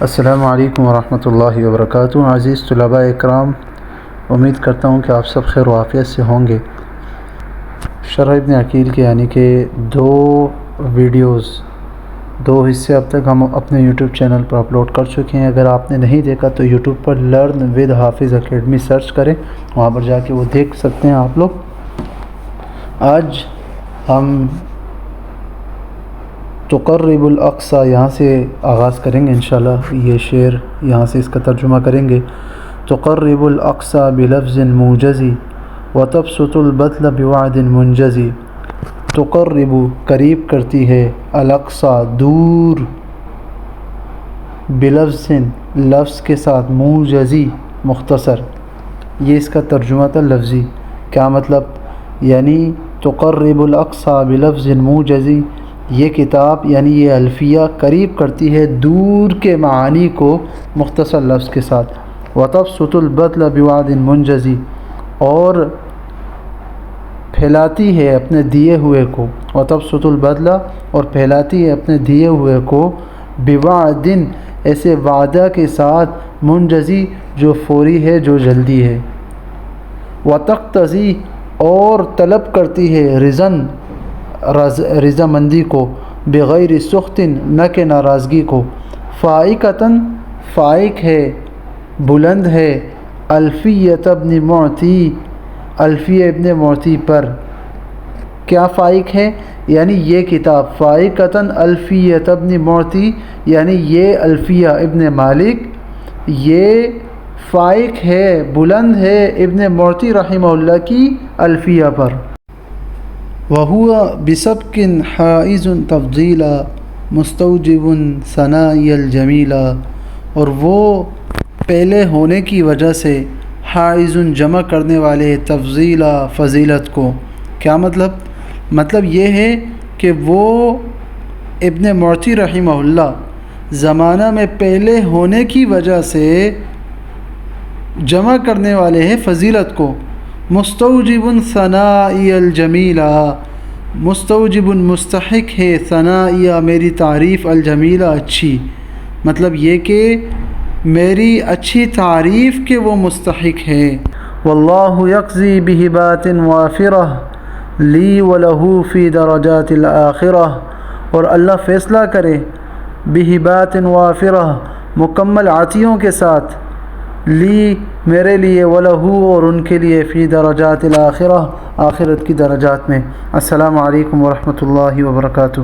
السلام علیکم ورحمۃ اللہ وبرکاتہ۔ عزیز طلباء اکرام، امید کرتا ہوں کہ آپ سب خیر و عافیت سے ہوں گے۔ شرح ابن عقیل کے یعنی کہ دو حصے اب تک ہم اپنے یوٹیوب چینل پر اپلوڈ کر چکے ہیں۔ اگر آپ نے نہیں دیکھا تو یوٹیوب پر لرن ود حافظ اکیڈمی سرچ کریں، وہاں پر جا کے وہ دیکھ سکتے ہیں آپ لوگ۔ آج ہم تقرب الاقصی یہاں سے آغاز کریں گے انشاءاللہ۔ یہ شعر یہاں سے اس کا ترجمہ کریں گے۔ تقرب الاقصی بلفظ موجزی وتبسط البطل بوعد منجزی۔ تقرب قریب کرتی ہے، الاقصی دور، بلفظ لفظ کے ساتھ، موجزی مختصر۔ یہ اس کا ترجمہ تھا لفظی۔ کیا مطلب؟ یعنی تقرب الاقصی بلفظ موجزی، یہ کتاب یعنی یہ الفیہ قریب کرتی ہے دور کے معانی کو مختصر لفظ کے ساتھ۔ وتبسط البطل بوعد منجزی، اور پھیلاتی ہے اپنے دیے ہوئے کو، وتبسط البطل اور پھیلاتی ہے اپنے دیے ہوئے کو، بوعد ایسے وعدہ کے ساتھ، منجزی جو فوری ہے، جو جلدی ہے۔ وتقتضی اور طلب کرتی ہے، رضامندی کو، بغیر سخط نہ کہ ناراضگی کو۔ فائقۃً فائق ہے، بلند ہے، الفیۃ ابن معطی، الفیہ ابن معطی پر۔ کیا فائق ہے؟ یعنی یہ کتاب، فائقۃً الفیۃ ابن معطی، یعنی یہ الفیہ ابن مالک، یہ فائق ہے، بلند ہے ابن معطی رحمہ اللہ کی الفیہ پر۔ وَهُوَ بِسَبْقٍ حَائِزٌ تَفْضِيلًا مُسْتَوْجِبٌ ثَنَائِيَ الْجَمِيلَ، اور وہ پہلے ہونے کی وجہ سے، حائز جمع کرنے والے، تفضیلا فضیلت کو۔ کیا مطلب؟ مطلب یہ ہے کہ وہ ابن معطی رحمہ اللہ زمانہ میں پہلے ہونے کی وجہ سے جمع کرنے والے ہیں فضیلت کو۔ مستوجب ثنائی الجمیلہ، مستوجب مستحق ہے، ثنائیہ میری تعریف، الجمیلہ اچھی، مطلب یہ کہ میری اچھی تعریف کے وہ مستحق ہے۔ واللہ یقضی بہبات وافرہ لی ولہ فی درجات الآخرہ، اور اللہ فیصلہ کرے بہبات وافرہ مکمل عطیوں کے ساتھ، لی میرے لیے، ولہ اور ان کے لیے، فی درجات الآخرہ آخرت کی درجات میں۔ السلام علیکم ورحمۃ اللہ وبرکاتہ۔